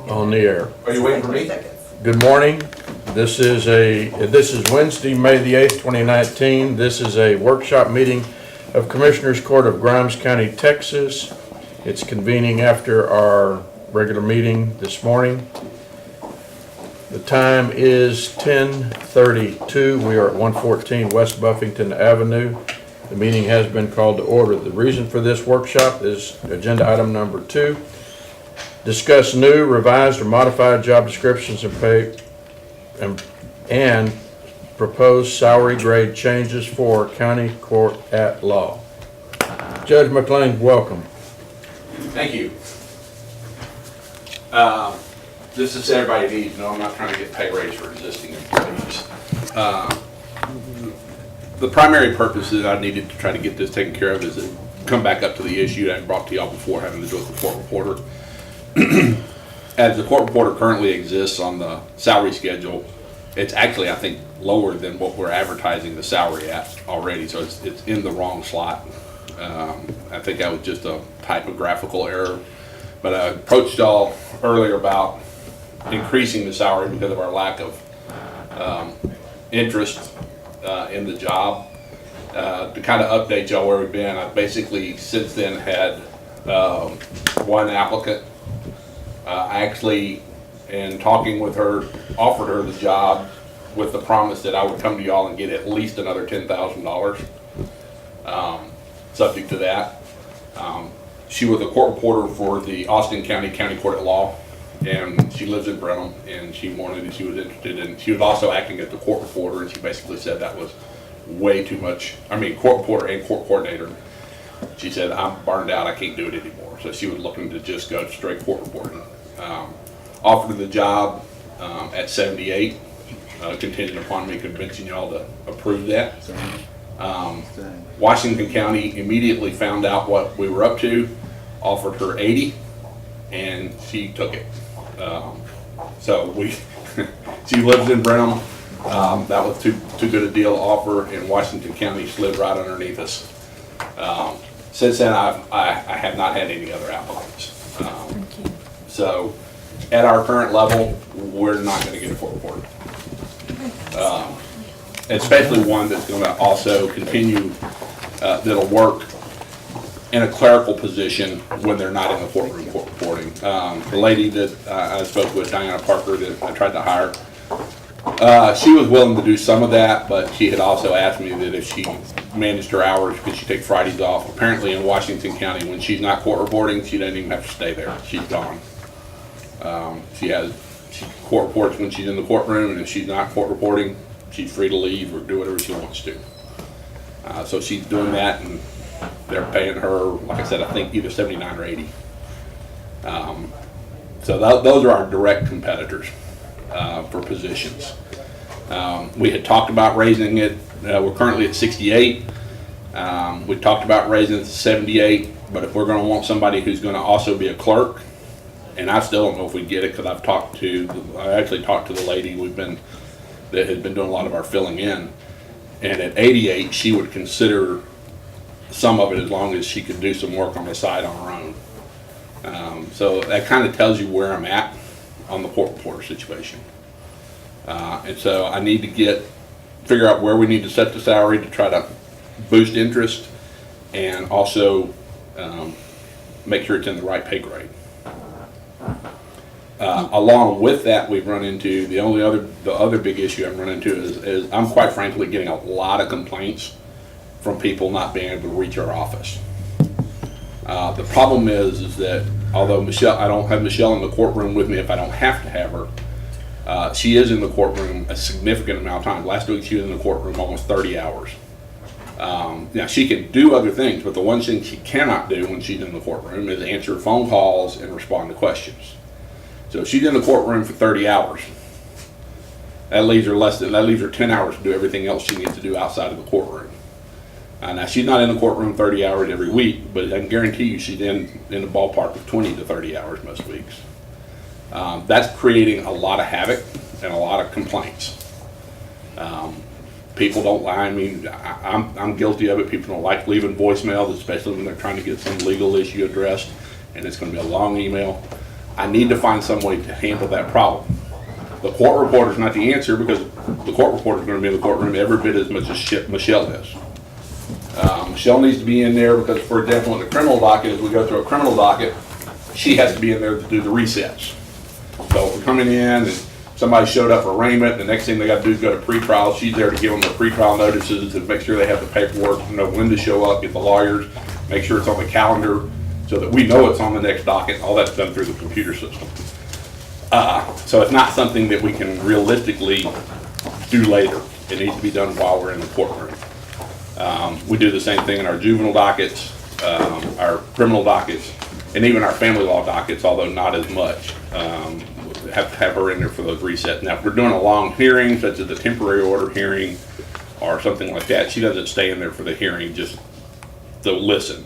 On the air. Are you waiting for me? Good morning. This is Wednesday, May the 8th, 2019. This is a workshop meeting of Commissioners Court of Grimes County, Texas. It's convening after our regular meeting this morning. The time is 10:32. We are at 114 West Buffington Avenue. The meeting has been called to order. The reason for this workshop is agenda item number 2. Discuss new, revised, or modified job descriptions and pay and proposed salary grade changes for county court at law. Judge McLean, welcome. Thank you. This is everybody needs. No, I'm not trying to get pay raise for existing employees. The primary purpose that I needed to try to get this taken care of is to come back up to the issue that I brought to y'all before, having to do with the court reporter. As the court reporter currently exists on the salary schedule, it's actually, I think, lower than what we're advertising the salary at already, so it's in the wrong slot. I think that was just a typographical error, but I approached y'all earlier about increasing the salary because of our lack of interest in the job. To kind of update y'all where we've been, I've basically since then had one applicant. I actually, in talking with her, offered her the job with the promise that I would come to y'all and get at least another $10,000, subject to that. She was a court reporter for the Austin County Court at Law, and she lives in Brenham, and she was interested in, she was also acting as the court reporter, and she basically said that was way too much. I mean, court reporter and court coordinator. She said, I'm burned out, I can't do it anymore. So she was looking to just go straight court reporting. Offered her the job at 78, contingent upon me convincing y'all to approve that. Washington County immediately found out what we were up to, offered her 80, and she took it. So she lives in Brenham. That was too good a deal to offer, and Washington County slid right underneath us. Since then, I have not had any other applicants. So at our current level, we're not going to get a court reporter. Especially one that's going to also continue, that'll work in a clerical position when they're not in the courtroom court reporting. The lady that I spoke with, Diana Parker, that I tried to hire, she was willing to do some of that, but she had also asked me that if she managed her hours, could she take Fridays off? Apparently in Washington County, when she's not court reporting, she doesn't even have to stay there. She's gone. She court reports when she's in the courtroom, and if she's not court reporting, she's free to leave or do whatever she wants to. So she's doing that, and they're paying her, like I said, I think either 79 or 80. So those are our direct competitors for positions. We had talked about raising it. We're currently at 68. We talked about raising it to 78, but if we're going to want somebody who's going to also be a clerk, and I still don't know if we get it because I actually talked to the lady that had been doing a lot of our filling in, and at 88 she would consider some of it as long as she could do some work on the side on her own. So that kind of tells you where I'm at on the court reporter situation. And so I need to figure out where we need to set the salary to try to boost interest, and also make sure it's in the right pay grade. Along with that, we've run into the other big issue I've run into is I'm quite frankly getting a lot of complaints from people not being able to reach our office. The problem is that although I don't have Michelle in the courtroom with me if I don't have to have her, she is in the courtroom a significant amount of time. Last week she was in the courtroom almost 30 hours. Now she can do other things, but the one thing she cannot do when she's in the courtroom is answer phone calls and respond to questions. So if she's in the courtroom for 30 hours, that leaves her 10 hours to do everything else she needs to do outside of the courtroom. Now she's not in the courtroom 30 hours every week, but I can guarantee you she's in the ballpark of 20 to 30 hours most weeks. That's creating a lot of havoc and a lot of complaints. People don't lie. I mean, I'm guilty of it. People don't like leaving voicemails, especially when they're trying to get some legal issue addressed, and it's going to be a long email. I need to find some way to handle that problem. The court reporter is not the answer, because the court reporter is going to be in the courtroom every bit as much as Michelle is. Michelle needs to be in there because, for example, in the criminal docket, as we go through a criminal docket, she has to be in there to do the resets. So if we're coming in and somebody showed up for arraignment, the next thing they got to do is go to pretrial. She's there to give them their pretrial notices and make sure they have the paperwork, know when to show up, get the lawyers, make sure it's on the calendar so that we know it's on the next docket. All that's done through the computer system. So it's not something that we can realistically do later. It needs to be done while we're in the courtroom. We do the same thing in our juvenile dockets, our criminal dockets, and even our family law dockets, although not as much. Have to have her in there for those resets. Now, if we're doing a long hearing, such as a temporary order hearing or something like that, she doesn't stay in there for the hearing, just to listen.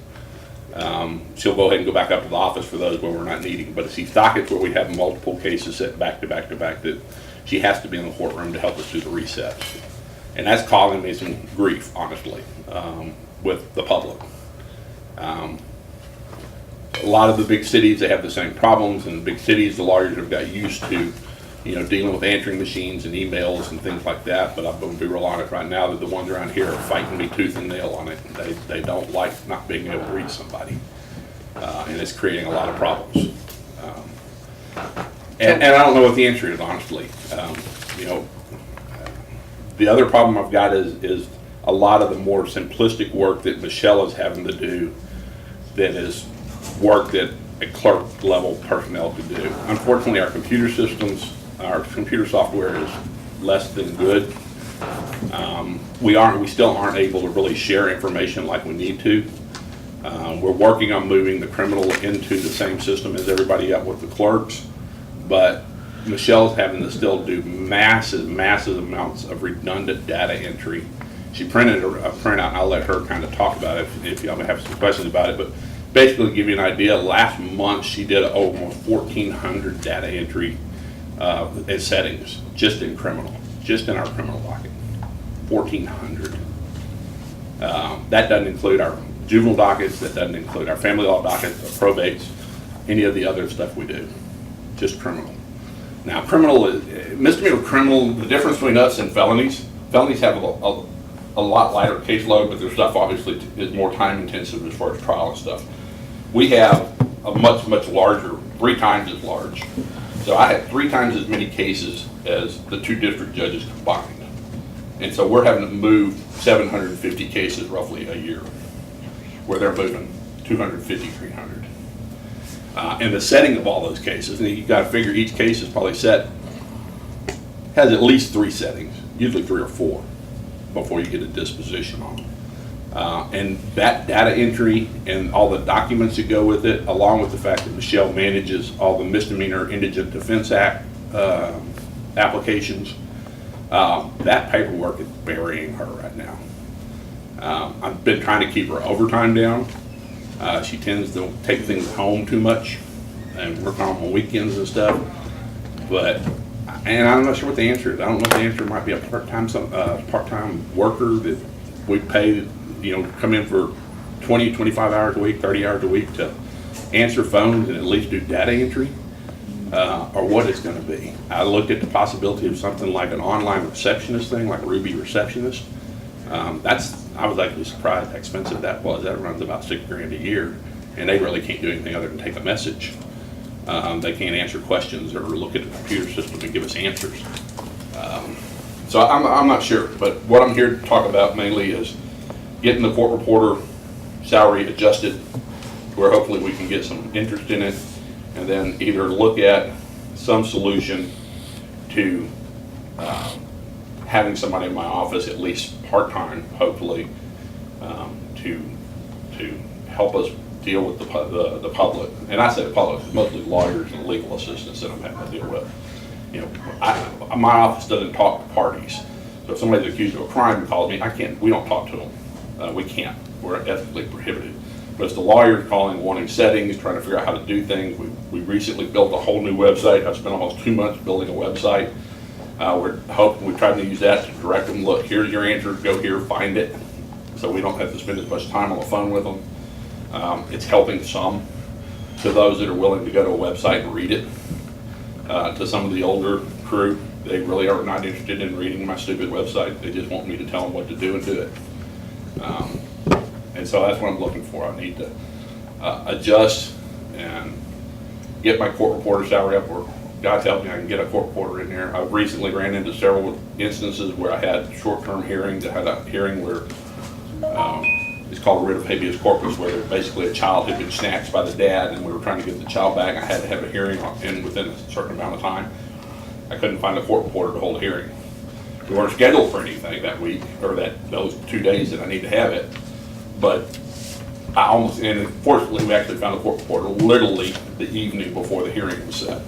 She'll go ahead and go back up to the office for those where we're not needing. But it's these dockets where we have multiple cases set back to back to back that she has to be in the courtroom to help us do the resets. And that's causing me some grief, honestly, with the public. A lot of the big cities, they have the same problems. In the big cities, the lawyers have got used to, dealing with answering machines and emails and things like that. But I'm going to be real honest right now that the ones around here are fighting me tooth and nail on it. They don't like not being able to reach somebody. And it's creating a lot of problems. And I don't know what the answer is, honestly. The other problem I've got is a lot of the more simplistic work that Michelle is having to do that is work that a clerk level personnel could do. Unfortunately, our computer systems, our computer software is less than good. We still aren't able to really share information like we need to. We're working on moving the criminal into the same system as everybody else with the clerks, but Michelle's having to still do massive amounts of redundant data entry. She printed a printout, and I'll let her kind of talk about it if y'all may have some questions about it, but basically to give you an idea, last month she did almost 1,400 data entry settings just in our criminal docket. 1,400. That doesn't include our juvenile dockets, that doesn't include our family law dockets, our probates, any of the other stuff we do, just criminal. Now, misdemeanor criminal, the difference between us and felonies have a lot lighter caseload, but their stuff obviously is more time intensive as far as trial and stuff. We have a much larger, 3 times as large. So I had 3 times as many cases as the 2 district judges combined. And so we're having to move 750 cases roughly a year, where they're moving 250, 300. And the setting of all those cases, and you've got to figure each case is probably has at least 3 settings, usually 3 or 4, before you get a disposition on them. And that data entry and all the documents that go with it, along with the fact that Michelle manages all the Misdemeanor Indigent Defense Act applications, that paperwork is burying her right now. I've been trying to keep her overtime down. She tends to take things home too much and work on weekends and stuff. And I'm not sure what the answer is. I don't know if the answer might be a part-time worker that we pay, come in for 20, 25 hours a week, 30 hours a week to answer phones and at least do data entry, or what it's going to be. I looked at the possibility of something like an online receptionist thing, like a Ruby receptionist. I was actually surprised how expensive that was. That runs about $6,000 a year, and they really can't do anything other than take a message. They can't answer questions or look at the computer system and give us answers. So I'm not sure, but what I'm here to talk about mainly is getting the court reporter salary adjusted, where hopefully we can get some interest in it, and then either look at some solution to having somebody in my office at least part-time, hopefully, to help us deal with the public. And I say the public, it's mostly lawyers and legal assistants that I'm having to deal with. My office doesn't talk to parties. So if somebody's accused of a crime and calls me, we don't talk to them. We can't. We're ethically prohibited. But it's the lawyers calling, wanting settings, trying to figure out how to do things. We recently built a whole new website. I've spent almost 2 months building a website. We're trying to use that to direct them, look, here's your answer, go here, find it. So we don't have to spend as much time on the phone with them. It's helping some. to those that are willing to go to a website and read it. To some of the older crew, they really are not interested in reading my stupid website. They just want me to tell them what to do and do it. And so that's what I'm looking for. I need to adjust and get my court reporter salary up, or God help me, I can get a court reporter in there. I've recently ran into several instances where I had short-term hearings. I had a hearing where it's called a writ of habeas corpus, where basically a child had been snatched by the dad and we were trying to get the child back. I had to have a hearing within a certain amount of time. I couldn't find a court reporter to hold a hearing. We weren't scheduled for anything that week, or those 2 days that I need to have it. But and fortunately, we actually found a court reporter literally the evening before the hearing was set.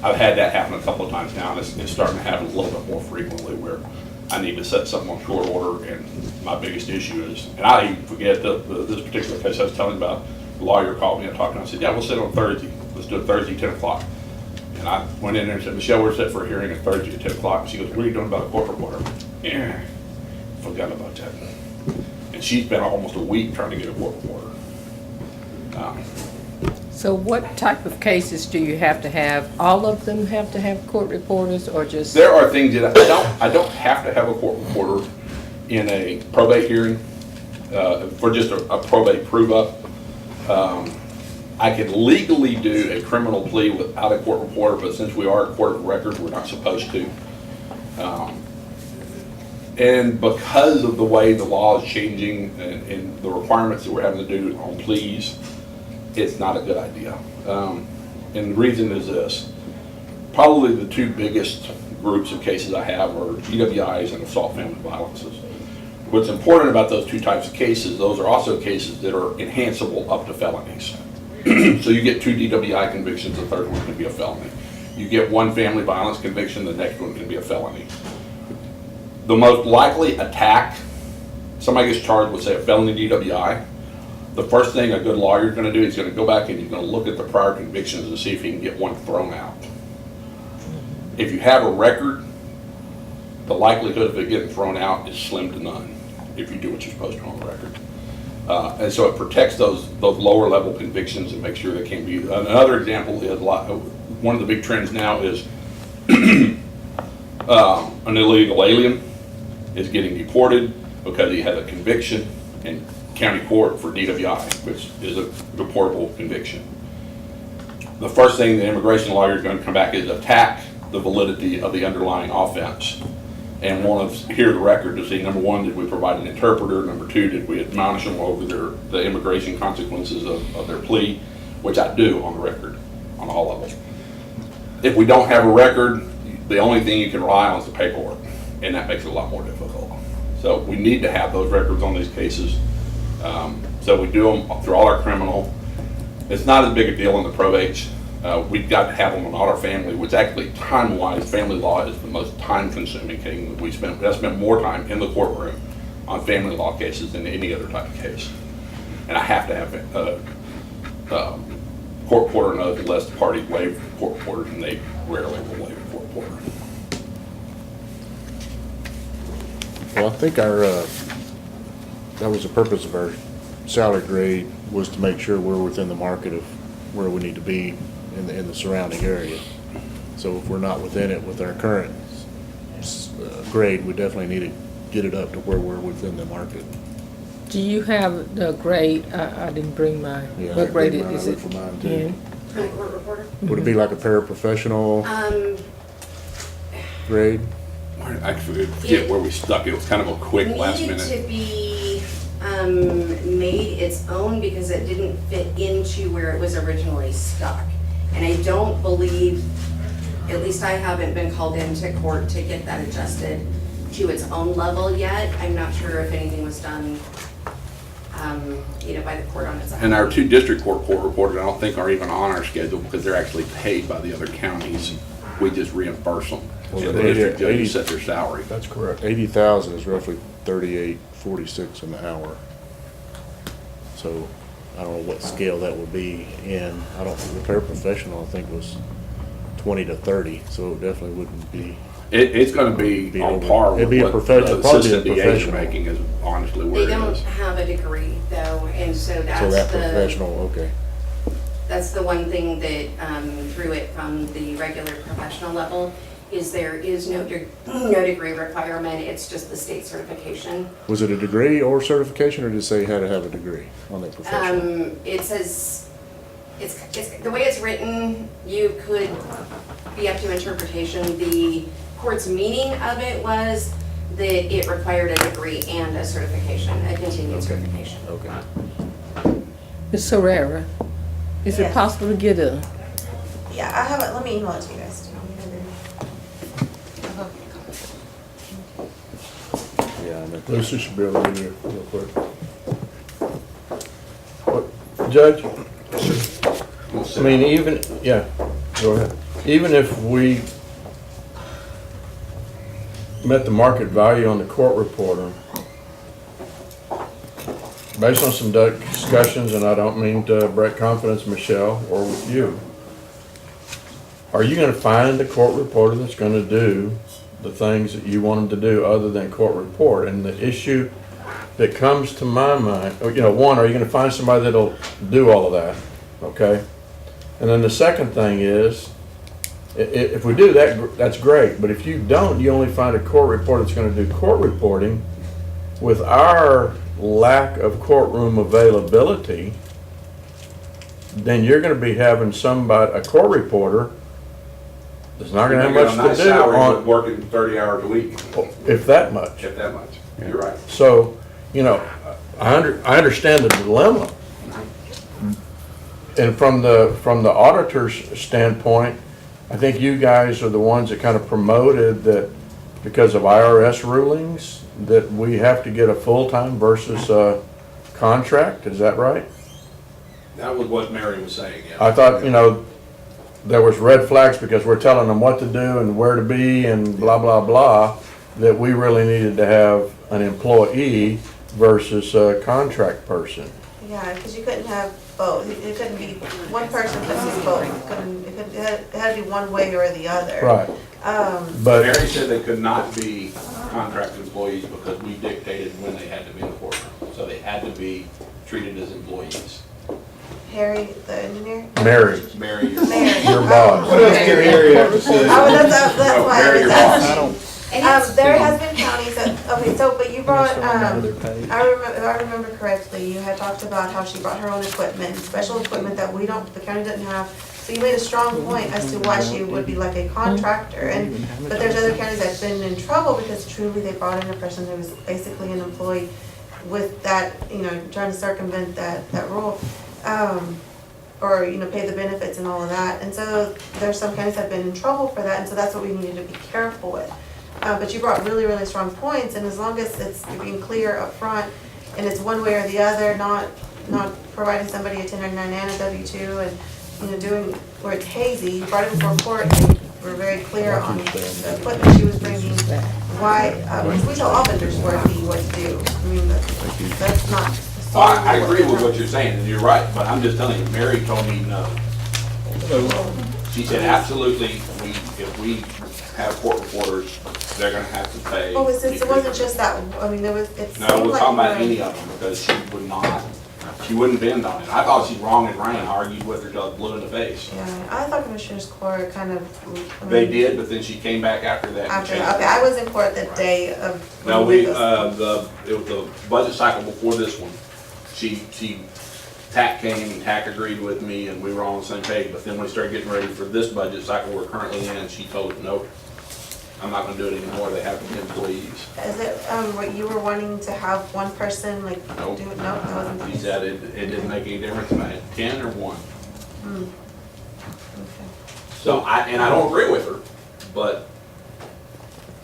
I've had that happen a couple of times now, and it's starting to happen a little bit more frequently where I need to set something on short order, and my biggest issue is, and I even forget this particular case I was telling you about, the lawyer called me and talked to me, I said, yeah, we'll sit on Thursday. Let's do it Thursday, 10 o'clock. And I went in there and said, Michelle, we're set for a hearing on Thursday at 10 o'clock. And she goes, what are you doing about a court reporter? Yeah, forgot about that. And she's been almost a week trying to get a court reporter. So what type of cases do you have to have? All of them have to have court reporters, or just? There are things that I don't have to have a court reporter in a probate hearing for just a probate prove-up. I can legally do a criminal plea without a court reporter, but since we are a court of record, we're not supposed to. And because of the way the law is changing and the requirements that we're having to do on pleas, it's not a good idea. And the reason is this. Probably the two biggest groups of cases I have are DWIs and assault family violences. What's important about those two types of cases, those are also cases that are enhanceable up to felonies. So you get 2 DWI convictions, the third one can be a felony. You get 1 family violence conviction, the next one can be a felony. The most likely attack, somebody gets charged with, say, a felony DWI, the first thing a good lawyer is going to do is going to go back and he's going to look at the prior convictions and see if he can get one thrown out. If you have a record, the likelihood of it getting thrown out is slim to none if you do what you're supposed to on the record. And so it protects those lower level convictions and makes sure they can't be used. Another example is one of the big trends now is an illegal alien is getting deported because he has a conviction in county court for DWI, which is a reportable conviction. The first thing the immigration lawyer is going to come back is attack the validity of the underlying offense and want to hear the record to see, number one, did we provide an interpreter? Number two, did we admonish them over the immigration consequences of their plea, which I do on the record on all levels. If we don't have a record, the only thing you can rely on is the paperwork, and that makes it a lot more difficult. So we need to have those records on these cases. So we do them through all our criminal. It's not as big a deal in the probates. We've got to have them on all our family, which actually time-wise, family law is the most time-consuming thing that we spend. I spend more time in the courtroom on family law cases than any other type of case. And I have to have a court reporter knows unless the parties waive court reporters, and they rarely will waive a court reporter. Well, I think that was the purpose of our salary grade, was to make sure we're within the market of where we need to be in the surrounding area. So if we're not within it with our current grade, we definitely need to get it up to where we're within the market. Do you have the grade? I didn't bring my, Yeah, what grade I is it looked for mine, too. in? For the court reporter? Would it be like a paraprofessional grade? I forget where we stuck. It was kind of a quick last Needed minute. to be made its own because it didn't fit into where it was originally stuck. And I don't believe, at least I haven't been called into court to get that adjusted to its own level yet. I'm not sure if anything was done, by the court on its own. And our 2 district court reporters, I don't think are even on our schedule because they're actually paid by the other counties. We just reimburse them. Well, And the they district get judges 80 set their salary. That's correct. 80,000 is roughly 38.46 an hour. So I don't know what scale that would be in. The paraprofessional I think was 20 to 30, so it definitely wouldn't be It's gonna be on par with It'd be a what professional- the probably be a assistant DAs are professional. making is honestly They where it don't is. have a degree though, and so So that's that the, professional, okay. that's the one thing that threw it from the regular professional level, is there is no degree requirement, it's just the state certification. Was it a degree or certification, or did it say you had to have a degree on that professional? It says, it's, the way it's written, you could be up to interpretation. The court's meaning of it was that it required a degree and a certification, a continued certification. Okay. Ms. Herrera, is it Yes. possible to get a, Yeah, I have it, let me email it to you guys. Yeah, I meant Lucy should be able to give you real quick. What, Judge, We'll I sit mean, down. even, yeah, go ahead. Even if we met the market value on the court reporter, based on some discussions, and I don't mean to break confidence, Michelle, or with you, are you gonna find a court reporter that's gonna do the things that you want them to do other than court report? And the issue that comes to my mind, one, are you gonna find somebody that'll do all of that, okay? And then the second thing is, if we do that, that's great, but if you don't, you only find a court reporter that's gonna do court reporting, with our lack of courtroom availability, then you're gonna be having somebody, a court reporter, that's not gonna have You're making a much nice to do salary, but on, working 30 hours a week, if that much. if that much. You're right. So, I understand the dilemma. And from the auditor's standpoint, I think you guys are the ones that kind of promoted that because of IRS rulings, that we have to get a full-time versus a contract, is that right? That was what Mary was saying, yeah. I thought, there was red flags because we're telling them what to do and where to be and blah, blah, blah, that we really needed to have an employee versus a contract person. Yeah, because you couldn't have both. It couldn't be, one person couldn't do both. It had to be one way or the other. Right, Um, but, Mary said they could not be contract employees because we dictated when they had to be in the courtroom. So they had to be treated as employees. Harry, the engineer? Mary, Mary, your Mary. your boss. Oh, that's why I Mary, was your asking. boss. There has been counties that, okay, so, but you brought, I remember, if I remember correctly, you had talked about how she brought her own equipment, special equipment that we don't, the county didn't have. So you made a strong point as to why she would be like a contractor, but there's other counties that've been in trouble because truly they brought in a person who was basically an employee with that, trying to circumvent that rule. Or, pay the benefits and all of that. And so there's some counties that have been in trouble for that, and so that's what we needed to be careful with. But you brought really, really strong points, and as long as it's being clear up front, and it's one way or the other, not providing somebody a 1099 and a W-2, and, doing where it's hazy, you brought it before court, and you were very clear on the equipment she was bringing, why, because we tell all vendors where to be, what to do. I mean, that's not. Well, I agree with what you're saying, and you're right, but I'm just telling you, Mary told me no. She said absolutely, if we have court reporters, they're gonna have to pay. Well, it wasn't just that, I mean, it seemed No, we're like talking you about were- any of them, because she wouldn't bend on it. I thought she's wrong and right, and argued with her till I was blue in the face. Yeah, I thought Commissioners Court kind of. I mean, They did, but then she came back after that and After, changed okay, it. I was in court the day of. No, when it those- was the budget cycle before this one. TAC came and TAC agreed with me and we were all on the same page, but then when we started getting ready for this budget cycle we're currently in, she told us, nope, I'm not gonna do it anymore, they have to be employees. Is it, what you were wanting to have one person, like, Nope. do it, no, that wasn't. the She case. said it didn't make any difference if I had 10 or 1. Okay. So I don't agree with her, but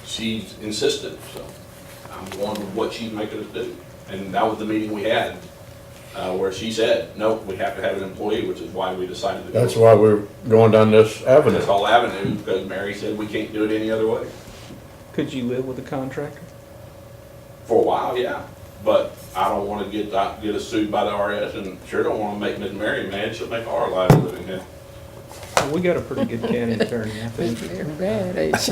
she's insistent, so I'm going with what she's making us do. And that was the meeting we had, where she said, nope, we have to have an employee, which is why we decided to go. That's why we're going down this avenue. This whole avenue, because Mary said we can't do it any other way. Could you live with a contractor? For a while, yeah, but I don't want to get us sued by the RS, and sure don't want to make Miss Mary mad, she'll make our lives a living hell. We got a pretty good county attorney, I think. They're bad, ain't she?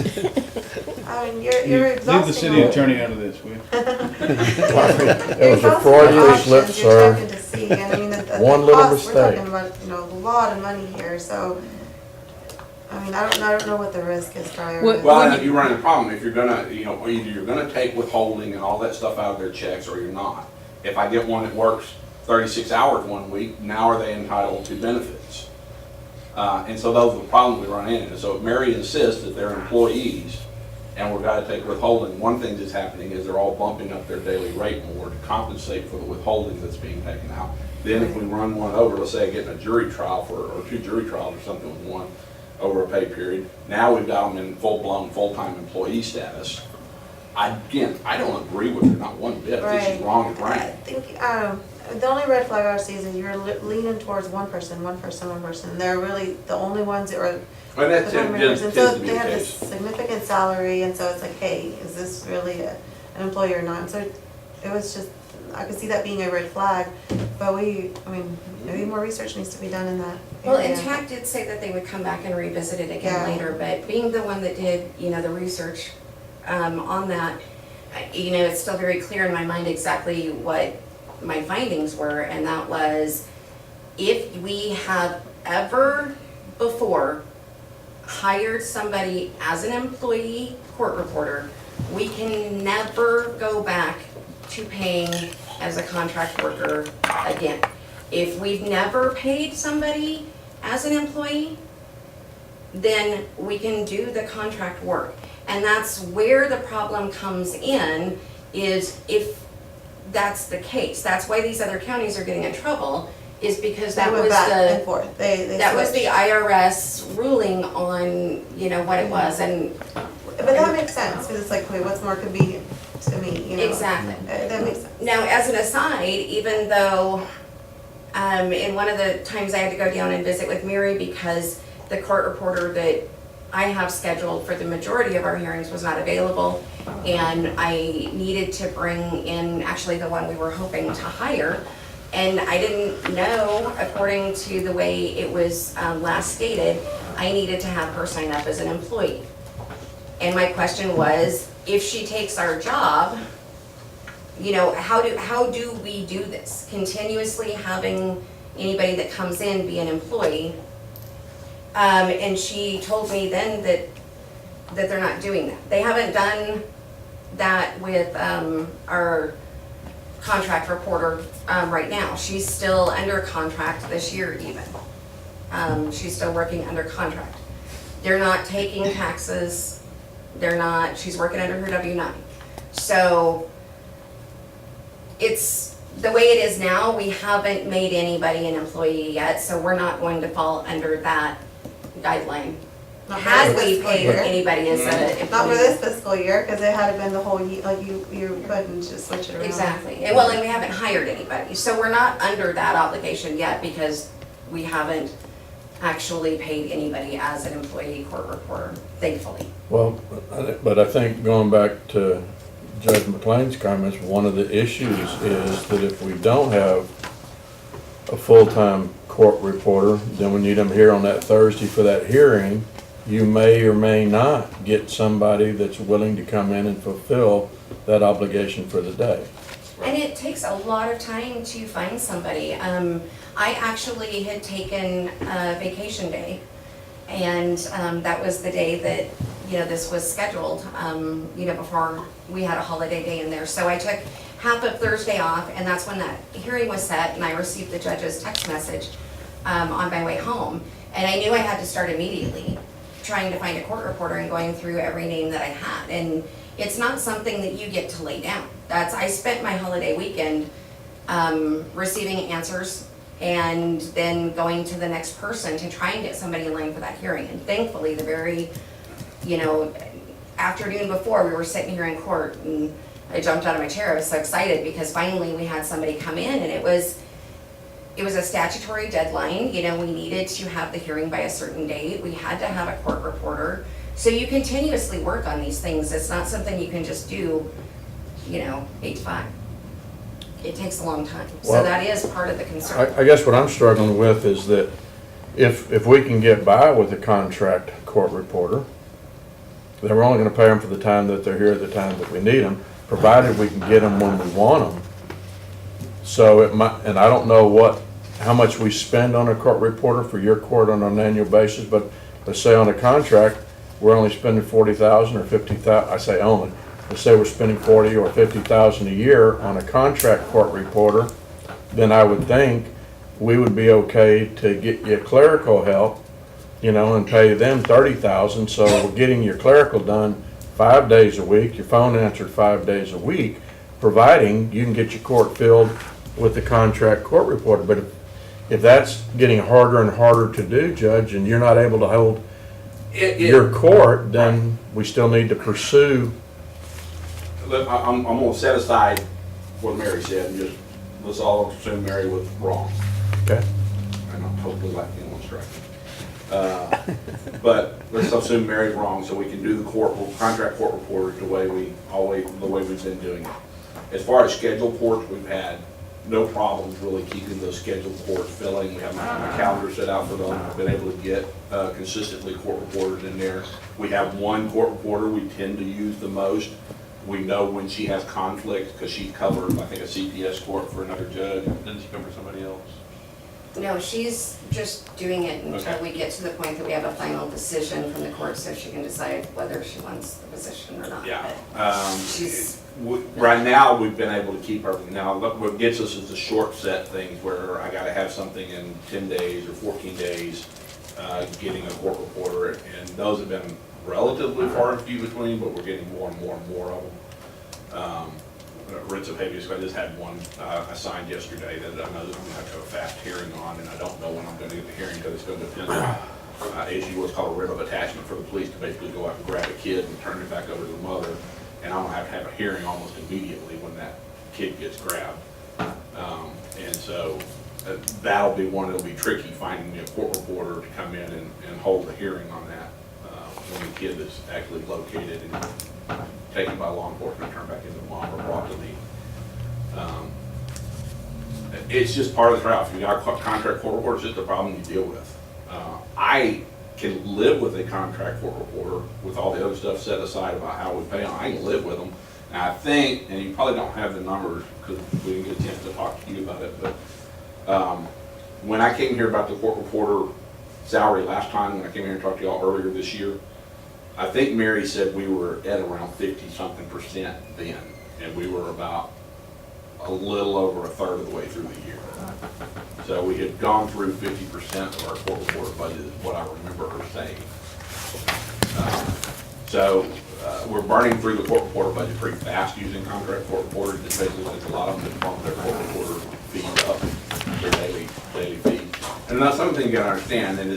I mean, you're exhausting. Leave the city all- attorney out of this, will you? It was a You're Freudian exhausting slip, options you're sir. talking to see, and I mean, the One little cost, we're mistake. talking about, you know, a lot of money here, so, I mean, I don't know what the risk is, Tyler. What- Well, When and you run into a problem if you're gonna, you know, either you're gonna take withholding and all that stuff out of their checks or you're not. If I get one that works 36 hours one week, now are they entitled to benefits? And so those are the problems we run into. So if Mary insists that they're employees and we've got to take withholding, one thing that's happening is they're all bumping up their daily rate more to compensate for the withholding that's being taken out. Then if we run one over, let's say getting a jury trial or 2 jury trials or something with one over a pay period, now we've got them in full-blown, full-time employee status. Again, I don't agree with her, not one bit. This is Right. wrong and I right. think, the only red flag I see is that you're leaning towards one person. They're really the only ones that are And the that primary tends person. to So be they the have this case. significant salary, and so it's like, hey, is this really an employee or not? And so it was just, I could see that being a red flag, but maybe more research needs to be done in that Well, area. and TAC did say that they would come back and revisit it again Yeah. later, but being the one that did, you know, the research on that, you know, it's still very clear in my mind exactly what my findings were, and that was, if we have ever before hired somebody as an employee court reporter, we can never go back to paying as a contract worker again. If we've never paid somebody as an employee, then we can do the contract work. And that's where the problem comes in, is if that's the case. That's why these other counties are getting in trouble, is because They that went was back and the, forth. They that was the switched. IRS ruling on, you know, what it was, and But that makes sense, because it's like, wait, what's more convenient to me, you know? exactly. That makes sense. Now, as an aside, even though, in one of the times I had to go down and visit with Mary because the court reporter that I have scheduled for the majority of our hearings was not available, and I needed to bring in actually the one we were hoping to hire, and I didn't know, according to the way it was last stated, I needed to have her sign up as an employee. And my question was, if she takes our job, you know, how do we do this? Continuously having anybody that comes in be an employee? And she told me then that they're not doing that. They haven't done that with our contract reporter right now. She's still under contract this year even. She's still working under contract. They're not taking taxes. She's working under her W-9. So it's the way it is now. We haven't made anybody an employee yet, so we're not going to fall under that guideline. Not for Had this we fiscal paid year. anybody as an employee. Not for this fiscal year, because it had been the whole year, like you couldn't just switch it around. Exactly. And well, and we haven't hired anybody, so we're not under that obligation yet because we haven't actually paid anybody as an employee court reporter, thankfully. Well, but I think going back to Judge McLean's comments, one of the issues is that if we don't have a full-time court reporter, then we need them here on that Thursday for that hearing. You may or may not get somebody that's willing to come in and fulfill that obligation for the day. And it takes a lot of time to find somebody. I actually had taken a vacation day, and that was the day that, you know, this was scheduled, you know, before we had a holiday day in there. So I took half of Thursday off, and that's when that hearing was set, and I received the judge's text message on my way home. And I knew I had to start immediately, trying to find a court reporter and going through every name that I had. And it's not something that you get to lay down. I spent my holiday weekend receiving answers and then going to the next person to try and get somebody in line for that hearing. And thankfully, the very, you know, afternoon before, we were sitting here in court, and I jumped out of my chair. I was so excited because finally we had somebody come in, and it was a statutory deadline. You know, we needed to have the hearing by a certain date. We had to have a court reporter. So you continuously work on these things. It's not something you can just do, you know, 8 to 5. It takes a long time. So Well, that is part of the concern. I guess what I'm struggling with is that if we can get by with a contract court reporter, then we're only gonna pay them for the time that they're here at the time that we need them, provided we can get them when we want them. So it might, and I don't know how much we spend on a court reporter for your court on an annual basis, but let's say on a contract, we're only spending 40,000 or 50,000, I say only, let's say we're spending 40 or 50,000 a year on a contract court reporter, then I would think we would be okay to get you clerical help, and pay them 30,000, so we're getting your clerical done 5 days a week, your phone answered 5 days a week, providing you can get your court filled with the contract court reporter. But if that's getting harder and harder to do, Judge, and you're not able to hold your court, then we still need to pursue. Look, I'm gonna set aside what Mary said and just, let's all assume Mary was wrong. Okay. And I'm totally like being on strike. But let's assume Mary's wrong, so we can do the contract court reporter the way we've been doing it. As far as scheduled courts, we've had no problems really keeping those scheduled courts filling. We have my calendar set out for them. I've been able to get consistently court reporters in there. We have one court reporter we tend to use the most. We know when she has conflict because she covered, I think, a CPS court for another judge. Didn't she cover somebody else? No, she's just doing it until we get to the point that we have a final decision from the court so she can decide whether she wants the position or not. Yeah. But she's, Right now, we've been able to keep everything. Now, what gets us is the short set things where I gotta have something in 10 days or 14 days, getting a court reporter, and those have been relatively far and few between, but we're getting more and more and more of them. Writs of habeas, I just had one I signed yesterday that I know that I'm gonna have to have a fast hearing on, and I don't know when I'm gonna get the hearing because it's gonna depend on, issue what's called a writ of attachment for the police to basically go out and grab a kid and turn it back over to the mother. And I'm gonna have a hearing almost immediately when that kid gets grabbed. And so that'll be one that'll be tricky, finding me a court reporter to come in and hold a hearing on that when the kid is actually located and taken by law enforcement, turned back into mom or brought to me. It's just part of the trial. If you got a contract court reporter, it's just a problem you deal with. I can live with a contract court reporter with all the other stuff set aside about how we pay them. I can live with them. And I think, and you probably don't have the numbers because we didn't get a chance to talk to you about it, but when I came here about the court reporter salary last time, when I came here and talked to y'all earlier this year, I think Mary said we were at around 50-something% then, and we were about a little over a third of the way through the year. So we had gone through 50% of our court reporter budget is what I remember her saying. We're burning through the court reporter budget pretty fast using contract court reporters. It's basically like a lot of them that bump their court reporter fees up, their daily fee. And that's something you gotta understand, and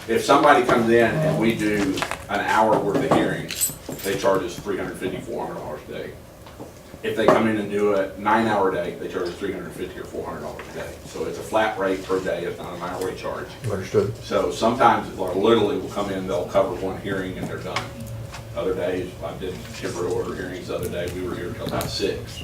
if somebody comes in and we do an hour worth of hearings, they charge us $350, $400 a day. If they come in and do a 9-hour day, they charge us $350 or $400 a day. So it's a flat rate per day, it's not an hourly charge. Understood. So sometimes, literally, we'll come in, they'll cover one hearing and they're done. Other days, I did temporary order hearings the other day, we were here till about 6.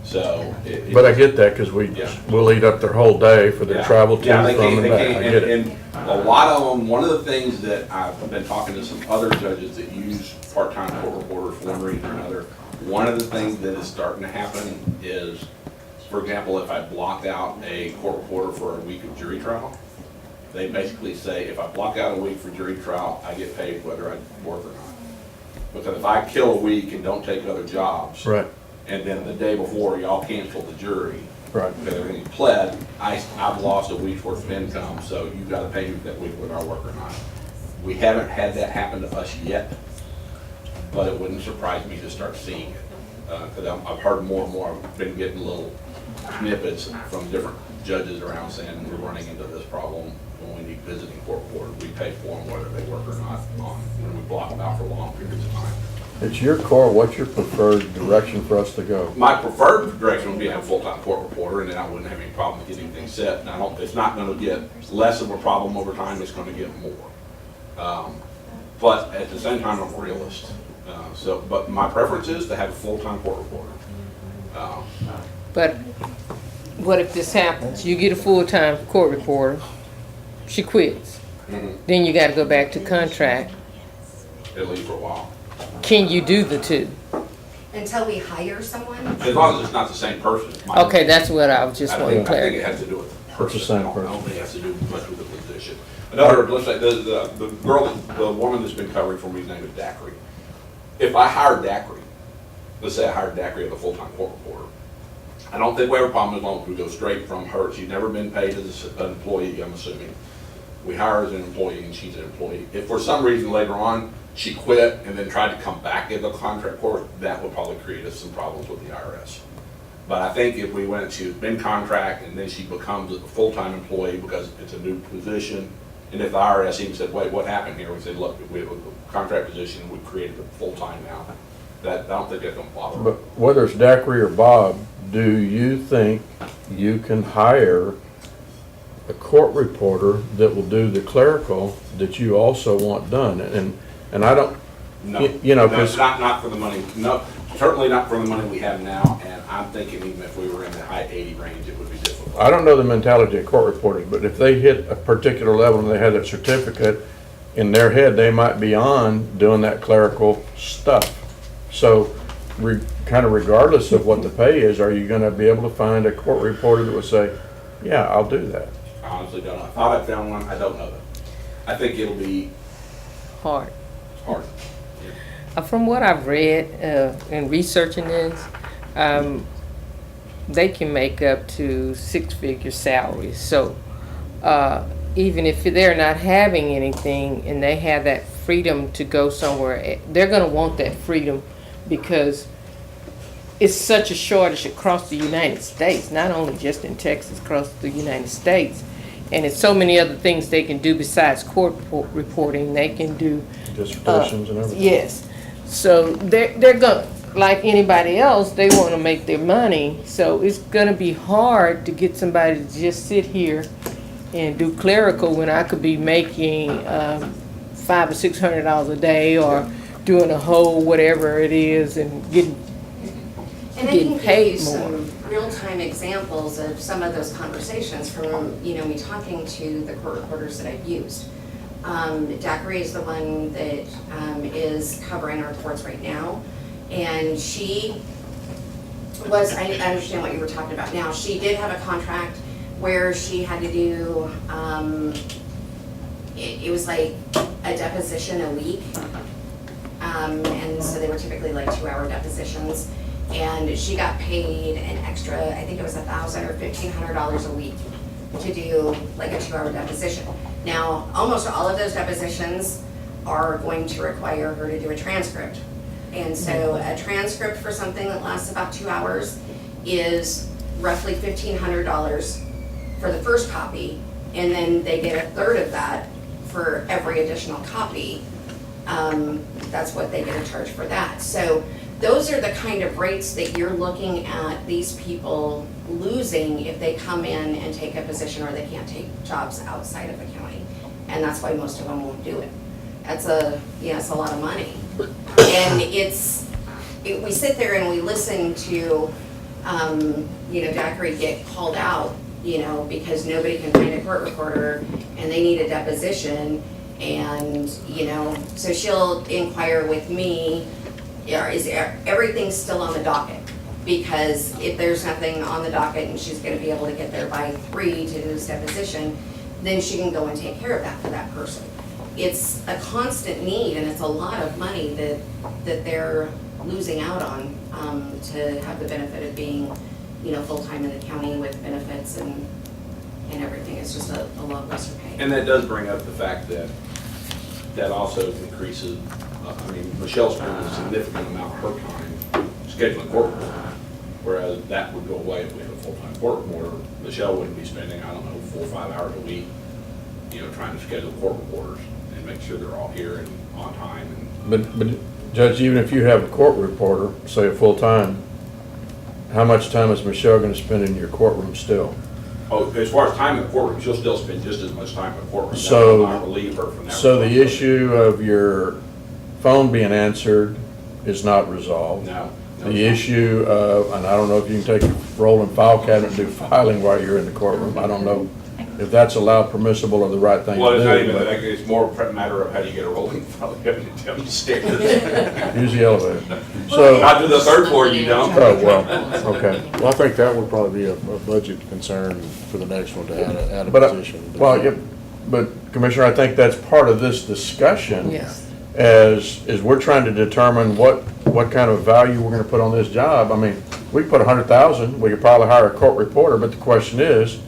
So. But I get that, because we'll eat up their whole day for their travel to and from and back. I get it. And a lot of them, one of the things that I've been talking to some other judges that use part-time court reporters for one reason or another, one of the things that is starting to happen is, for example, if I block out a court reporter for a week of jury trial, they basically say, if I block out a week for jury trial, I get paid whether I work or not. Because if I kill a week and don't take other jobs, Right, and then the day before y'all cancel the jury, right. because everything pled, I've lost a week's worth of income, so you gotta pay me that week whether I work or not. We haven't had that happen to us yet, but it wouldn't surprise me to start seeing it. Because I've heard more and more, I've been getting little snippets from different judges around saying we're running into this problem when we need visiting court reporters. We pay for them whether they work or not when we block them out for long periods of time. It's your court, what's your preferred direction for us to go? My preferred direction would be to have a full-time court reporter, and then I wouldn't have any problem getting things set. And it's not gonna get less of a problem over time, it's gonna get more. But at the same time, I'm a realist. But my preference is to have a full-time court reporter. But what if this happens? You get a full-time court reporter, she quits. Then you gotta go back to contract. At least for a while. Can you do the two? Until we hire someone, As long as it's not the same person. Okay, that's what I was just I wanting think it clarity. has to do with the It's the person. same I don't person. think it has to do much with the position. Another, let's say, the girl, the woman that's been covering for me's name is Dacry. If I hired Dacry, let's say I hired Dacry as a full-time court reporter, I don't think we have a problem as long as we go straight from her. She's never been paid as an employee, I'm assuming. We hire her as an employee and she's an employee. If for some reason later on, she quit and then tried to come back as a contract court, that would probably create us some problems with the IRS. But I think if we went, she's been contract and then she becomes a full-time employee because it's a new position, and if the IRS even said, wait, what happened here? We said, look, we have a contract position, we created a full-time now. That, I don't think that's gonna bother. But whether it's Dacry or Bob, do you think you can hire a court reporter that will do the clerical that you also want done? And I don't, No, you know, no, 'cause- not for the money, no, certainly not for the money we have now, and I'm thinking even if we were in the high 80 range, it would be difficult. I don't know the mentality of court reporters, but if they hit a particular level and they have that certificate, in their head, they might be on doing that clerical stuff. So, kind of regardless of what the pay is, are you gonna be able to find a court reporter that would say, yeah, I'll do that? I honestly don't know. I thought I found one, I don't know that. I think it'll be Hard. hard. From what I've read in researching this, they can make up to six-figure salaries. So even if they're not having anything and they have that freedom to go somewhere, they're going to want that freedom because it's such a shortage across the United States, not only just in Texas, across the United States. And it's so many other things they can do besides court reporting. They can do Dissertations and everything? yes. So they're going, like anybody else, they want to make their money. So it's going to be hard to get somebody to just sit here and do clerical when I could be making $500 or $600 a day or doing a whole whatever it is and getting and I Getting can give paid you more. some real-time examples of some of those conversations from, me talking to the court reporters that I've used. Dacry is the one that is covering our courts right now, and she was, I understand what you were talking about now, she did have a contract where she had to do, it was like a deposition a week, and so they were typically like 2-hour depositions, and she got paid an extra, I think it was $1,000 or $1,500 a week to do like a 2-hour deposition. Now, almost all of those depositions are going to require her to do a transcript. And so a transcript for something that lasts about 2 hours is roughly $1,500 for the first copy, and then they get a third of that for every additional copy. That's what they get a charge for that. So those are the kind of rates that you're looking at these people losing if they come in and take a position or they can't take jobs outside of the county. And that's why most of them won't do it. It's a lot of money. And we sit there and we listen to, Dacry get called out, because nobody can find a court reporter and they need a deposition. And, so she'll inquire with me, is everything still on the docket? Because if there's nothing on the docket and she's gonna be able to get there by 3 to do this deposition, then she can go and take care of that for that person. It's a constant need and it's a lot of money that they're losing out on to have the benefit of being, full-time in the county with benefits and everything. It's just a lot lesser pay. And that does bring up the fact that also increases, Michelle spends a significant amount of her time scheduling court reports, whereas that would go away if we had a full-time court reporter. Michelle wouldn't be spending, 4 or 5 hours a week, trying to schedule court reporters and make sure they're all here and on time. But Judge, even if you have a court reporter, say a full-time, how much time is Michelle gonna spend in your courtroom still? Oh, as far as time in the courtroom, she'll still spend just as much time in the courtroom. That So- will not relieve her from that. So the issue of your phone being answered is not resolved? No. the issue of, and I don't know if you can take a rolling file cabinet and do filing while you're in the courtroom. I don't know if that's allowed, permissible, or the right thing Well, to it's not do. even, but it's more a matter of how do you get a rolling file cabinet down the stairs. Use the elevator. So, Not to the third floor, you don't. oh, well, okay. Well, I think that would probably be a budget concern for the next one to add a But, position. well, yeah, but Commissioner, I think that's part of this discussion. Yes. As we're trying to determine what kind of value we're gonna put on this job. I mean, we could put 100,000, we could probably hire a court reporter, but the question is,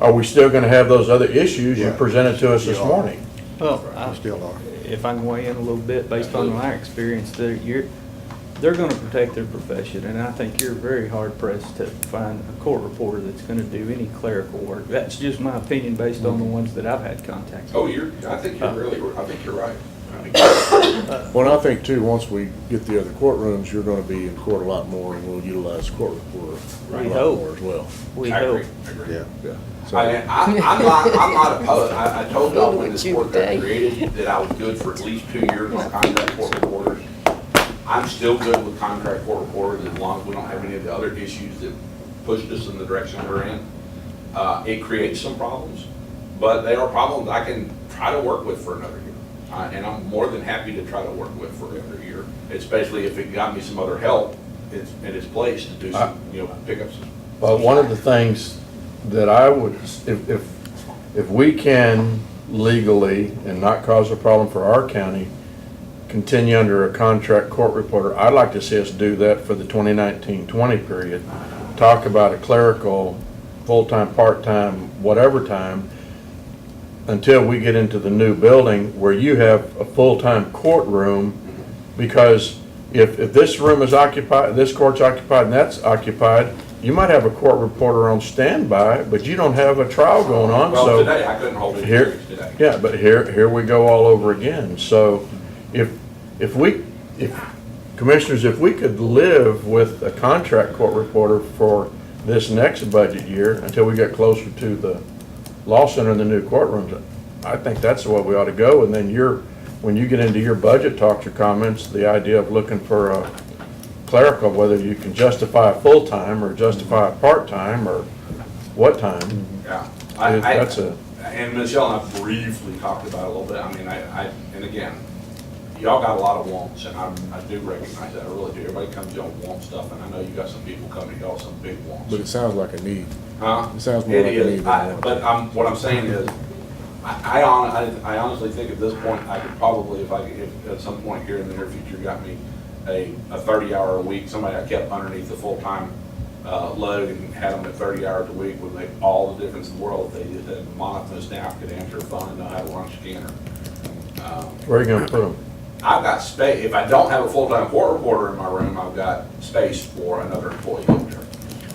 are we still gonna have those other issues you Yeah. presented to us this You are. morning? Well, Still are. if I can weigh in a little bit, based on my experience, they're gonna protect their profession, and I think you're very hard pressed to find a court reporter that's gonna do any clerical work. That's just my opinion based on the ones that I've had contact with. Oh, I think you're right. Well, I think too, once we get the other courtrooms, you're gonna be in court a lot more, and we'll utilize court reporter a We lot hope. more as well. We I hope. agree, I agree. Yeah. Yeah. I'm not opposed. I told y'all when this What you court got think? created that I was good for at least 2 years with contract court reporters. I'm still good with contract court reporters as long as we don't have any of the other issues that pushed us in the direction we're in. It creates some problems, but they are problems I can try to work with for another year. And I'm more than happy to try to work with for another year, especially if it got me some other help in its place to do some, pick up some. Well, one of the things that I would, if we can legally and not cause a problem for our county, continue under a contract court reporter, I'd like to see us do that for the 2019-20 period. Talk about a clerical, full-time, part-time, whatever time, until we get into the new building where you have a full-time courtroom. Because if this room is occupied, this court's occupied and that's occupied, you might have a court reporter on standby, but you don't have a trial going on, Well, so. today, I couldn't hold it Here, hearings today. yeah, but here we go all over again. So if commissioners, if we could live with a contract court reporter for this next budget year until we get closer to the law center and the new courtrooms, I think that's the way we ought to go. And then when you get into your budget talks or comments, the idea of looking for a clerical, whether you can justify a full-time or justify a part-time or what time. Yeah. That's a, And Michelle and I briefly talked about it a little bit. I mean, and again, y'all got a lot of wants, and I do recognize that, I really do. Everybody comes to y'all and want stuff, and I know you got some people coming to y'all with some big wants. But it sounds like a need. Huh? It sounds more It like a is. need than a want. But what I'm saying is, I honestly think at this point, I could probably, if at some point here in the near future got me a 30-hour a week, somebody I kept underneath the full-time load and had them at 30 hours a week would make all the difference in the world if they just had a monotonous staff, could answer a phone and know how to run a scanner. where are you gonna put them? I've got space, if I don't have a full-time court reporter in my room, I've got space for another employee up there.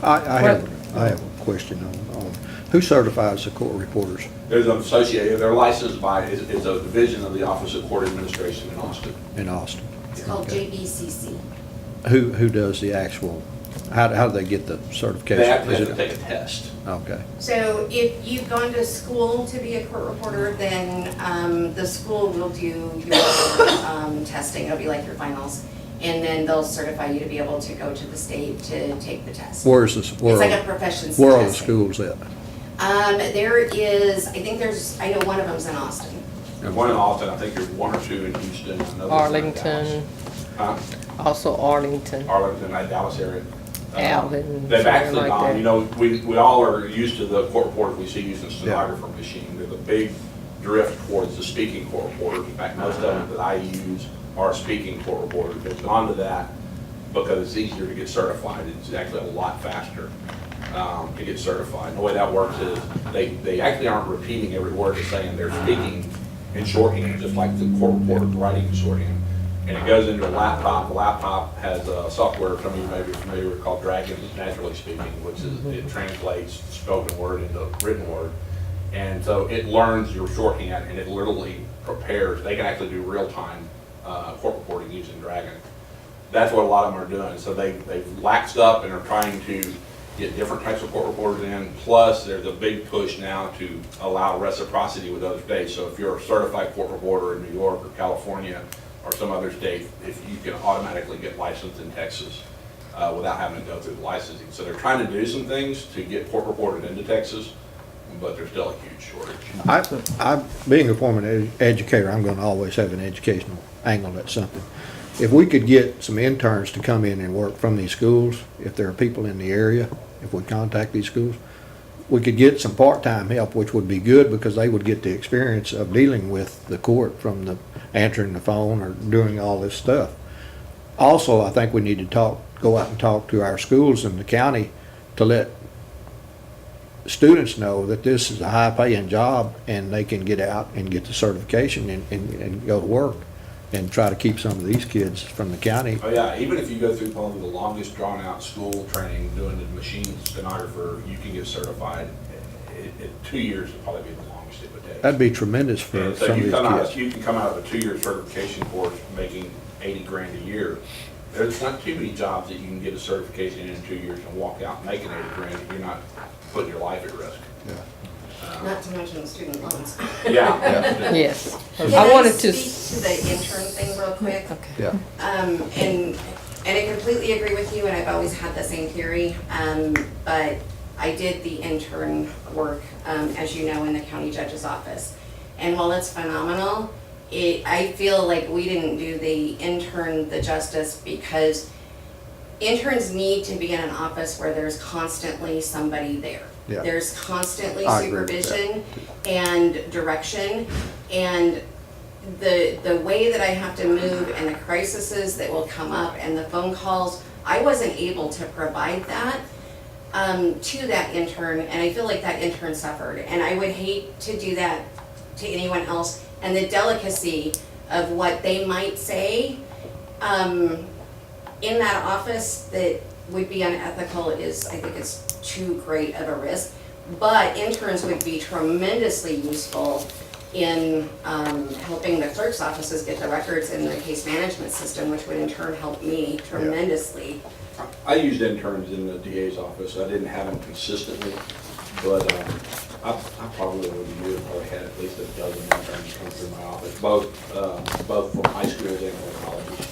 I have a question on who certifies the court reporters? There's an associated, they're licensed by, it's a division of the Office of Court Administration in Austin. In Austin. It's called JBCC. Who does the actual, how do they get the certification? They have Is to it- take a test. Okay. So if you've gone to school to be a court reporter, then the school will do your testing. It'll be like your finals. And then they'll certify you to be able to go to the state to take the test. Where's this, It's like a proficiency where are the testing. schools at? There is, I think I know one of them's in Austin. And one in Austin, I think there's one or two in Houston. I know there's one in Arlington, Dallas. also Arlington, Arlington, that Dallas area. Alvin, They've somewhere actually like gone, that. you know, we all are used to the court reporters we see using stenographer machine. There's a big drift towards the speaking court reporters. In fact, most of them that I use are speaking court reporters. They've gone to that because it's easier to get certified. It's actually a lot faster to get certified. And the way that works is they actually aren't repeating every word they're saying. They're speaking in shorthand, just like the court reporter writing in shorthand. And it goes into a laptop. The laptop has a software some of you may be familiar with called Dragon Naturally Speaking, which is it translates spoken word into written word. And so it learns your shorthand and it literally prepares. They can actually do real-time court reporting using Dragon. That's what a lot of them are doing. So they've laxed up and are trying to get different types of court reporters in. Plus, there's a big push now to allow reciprocity with other states. So if you're a certified court reporter in New York or California or some other state, if you can automatically get licensed in Texas. without having to go through the licensing. So they're trying to do some things to get court reported into Texas, but there's still a huge shortage. Being a former educator, I'm gonna always have an educational angle at something. If we could get some interns to come in and work from these schools, if there are people in the area, if we contact these schools, we could get some part-time help, which would be good because they would get the experience of dealing with the court from the answering the phone or doing all this stuff. Also, I think we need to go out and talk to our schools in the county to let students know that this is a high-paying job and they can get out and get the certification and go to work and try to keep some of these kids from the county. Oh yeah, even if you go through one of the longest drawn-out school training, doing the machine stenographer, you can get certified. 2 years would probably be the longest it would take. That'd be tremendous for And so some of you these come out, kids. you can come out of a 2-year certification course making 80 grand a year. There's not too many jobs that you can get a certification in 2 years and walk out making 80 grand if you're not putting your life at risk. Not to mention the student loans. Yeah. Yes. Can I wanted to. speak to the intern thing real quick? Okay. Yeah. And I completely agree with you, and I've always had the same theory, but I did the intern work, as you know, in the county judge's office. And while it's phenomenal, I feel like we didn't do the intern the justice because interns need to be in an office where there's constantly somebody there. Yeah. There's constantly I agree with that. supervision and direction, and the way that I have to move and the crises that will come up and the phone calls, I wasn't able to provide that to that intern, and I feel like that intern suffered, and I would hate to do that to anyone else, and the delicacy of what they might say in that office that would be unethical is, I think it's too great of a risk. But interns would be tremendously useful in helping the clerk's offices get the records in the case management system, which would in turn help me tremendously. I used interns in the DA's office. I didn't have them consistently, but I probably over the years probably had at least a dozen interns come through my office, both from high schools and from colleges.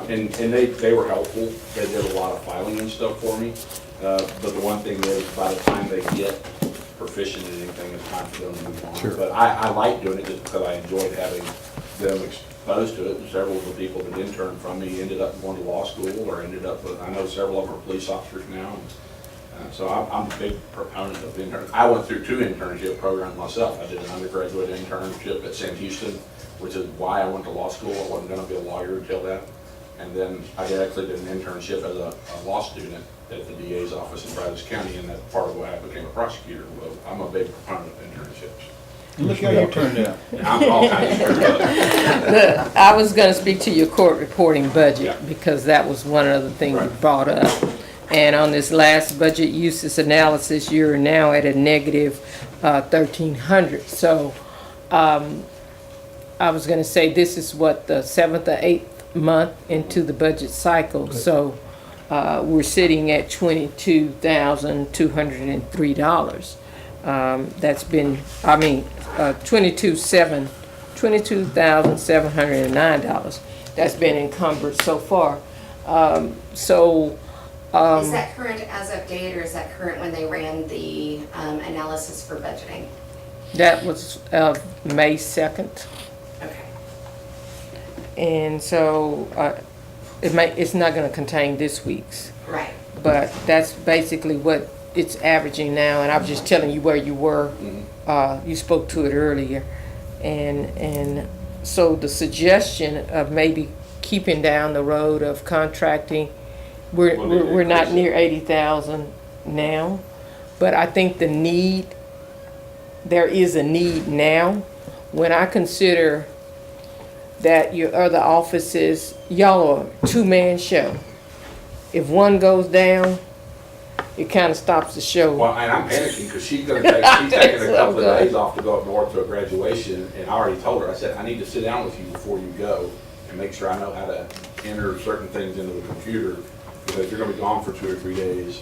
And they were helpful. They did a lot of filing and stuff for me. But the one thing is, by the time they get proficient in anything, it's time for them to move on. Sure. But I like doing it just because I enjoyed having them exposed to it. And several of the people that interned from me ended up going to law school or ended up with, I know several of them are police officers now. So I'm a big proponent of interns. I went through 2 internship programs myself. I did an undergraduate internship at Sam Houston, which is why I went to law school. I wasn't going to be a lawyer until that. And then I actually did an internship as a law student at the DA's office in Brazos County, and that's part of why I became a prosecutor. Well, I'm a big proponent of internships. Look how you turned out. I'm all kinds of screwed up. I was gonna speak to your court reporting budget, Yeah. because that was one of the things you Right. brought up. And on this last budget uses analysis, you're now at a negative 1,300. So, I was gonna say, this is what, the 7th or 8th month into the budget cycle. So, we're sitting at $22,203. That's been, $22,709. That's been encumbered so far. Is that current as of date, or is that current when they ran the analysis for budgeting? That was May 2nd. Okay. And so it's not going to contain this week's. Right. But that's basically what it's averaging now, and I'm just telling you where you were. You spoke to it earlier, and so the suggestion of maybe keeping down the road of contracting, we're not near 80,000 now, but I think there is a need now. When I consider that your other offices, y'all are a 2-man show. If one goes down, it kind of stops the show. Well, and I'm panicking because she's taking a couple of days off to go up north to a graduation, and I already told her, I said, I need to sit down with you before you go and make sure I know how to enter certain things into the computer, because you're gonna be gone for 2 or 3 days.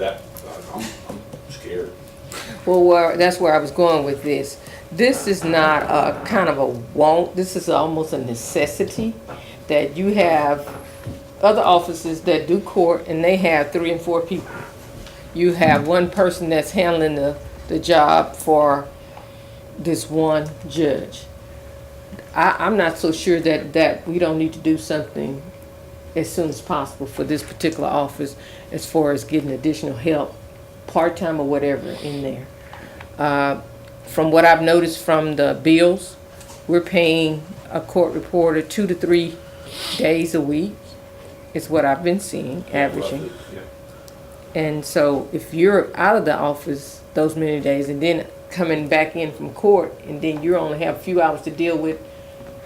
I'm scared. Well, that's where I was going with this. This is not a kind of a want, this is almost a necessity that you have other offices that do court, and they have 3 and 4 people. You have one person that's handling the job for this one judge. I'm not so sure that we don't need to do something as soon as possible for this particular office as far as getting additional help, part-time or whatever in there. From what I've noticed from the bills, we're paying a court reporter 2 to 3 days a week, is what I've been seeing, averaging. Yeah. And so if you're out of the office those many days and then coming back in from court, and then you only have a few hours to deal with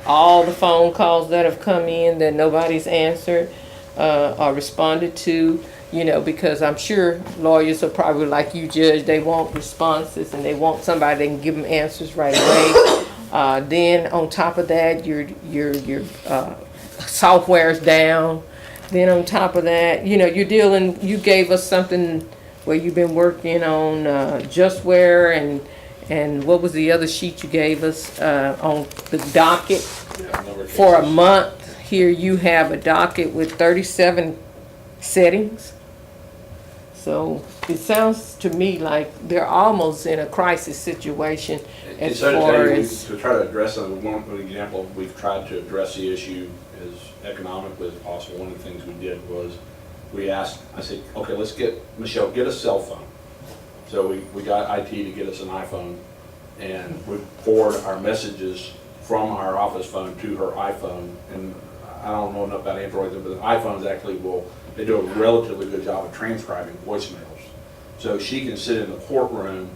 all the phone calls that have come in that nobody's answered or responded to, you know, because I'm sure lawyers are probably like you, Judge, they want responses and they want somebody that can give them answers right away. Then on top of that, your software's down. Then on top of that, you know, you gave us something where you've been working on Justware and what was the other sheet you gave us on the docket for a month? Here you have a docket with 37 settings. So it sounds to me like they're almost in a crisis situation And as so to far tell you, as, to try to address one example, we've tried to address the issue as economically as possible. One of the things we did was I said, okay, let's get a cell phone. So we got IT to get us an iPhone, and we forward our messages from our office phone to her iPhone. And I don't know enough about Android, but the iPhones actually they do a relatively good job of transcribing voicemails. So she can sit in the courtroom,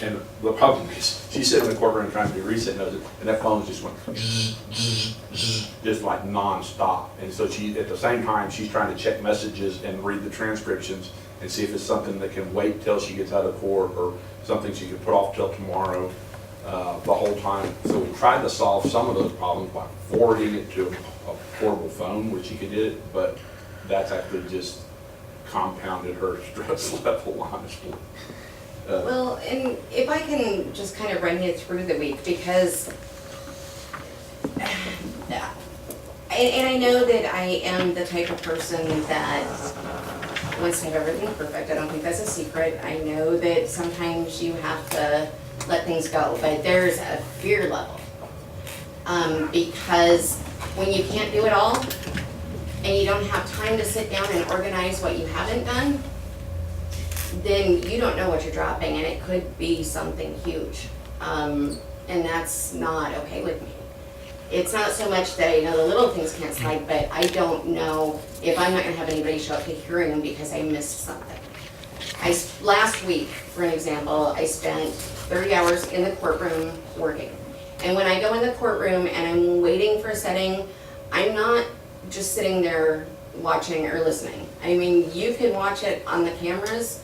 and the problem is, she's sitting in the courtroom trying to do reset notes, and that phone just went zzz, zzz, zzz, just like nonstop. And so at the same time, she's trying to check messages and read the transcriptions and see if it's something that can wait till she gets out of court or something she can put off till tomorrow the whole time. So we tried to solve some of those problems by forwarding it to a portable phone where she could get it, but that's actually just compounded her stress level, honestly. Well, and if I can just kind of run you through the week, because, and I know that I am the type of person that wants to have everything perfect. I don't think that's a secret. I know that sometimes you have to let things go, but there's a fear level. Because when you can't do it all, and you don't have time to sit down and organize what you haven't done, then you don't know what you're dropping, and it could be something huge. And that's not okay with me. It's not so much that I know the little things can't slide, but I don't know if I'm not gonna have anybody show up to hearing because I missed something. Last week, for an example, I spent 30 hours in the courtroom working. And when I go in the courtroom and I'm waiting for a setting, I'm not just sitting there watching or listening. I mean, you can watch it on the cameras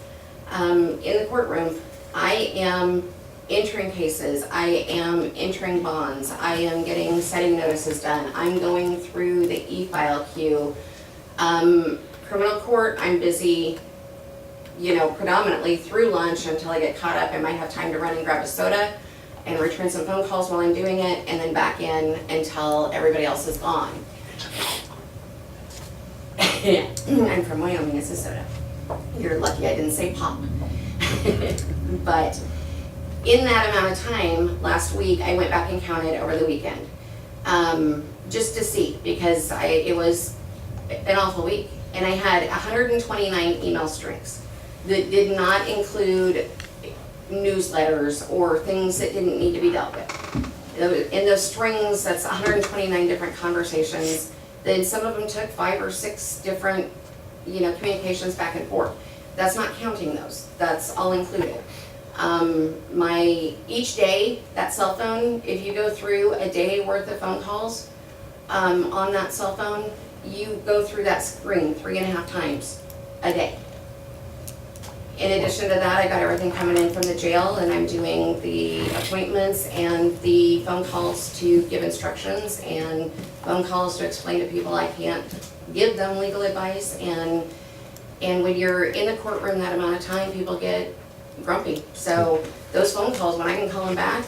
in the courtroom. I am entering cases, I am entering bonds, I am getting setting notices done, I'm going through the e-file queue. Criminal court, I'm busy, you know, predominantly through lunch until I get caught up. I might have time to run and grab a soda and return some phone calls while I'm doing it, and then back in until everybody else is gone. I'm from Wyoming, it's a soda. You're lucky I didn't say pop. But in that amount of time, last week, I went back and counted over the weekend. Just to see, because it was an awful week. And I had 129 email strings that did not include newsletters or things that didn't need to be dealt with. In those strings, that's 129 different conversations. Then some of them took 5 or 6 different, you know, communications back and forth. That's not counting those. That's all included. Each day, that cell phone, if you go through a day worth of phone calls on that cell phone, you go through that screen 3.5 times a day. In addition to that, I got everything coming in from the jail, and I'm doing the appointments and the phone calls to give instructions and phone calls to explain to people I can't give them legal advice. And when you're in the courtroom that amount of time, people get grumpy. So those phone calls, when I can call them back,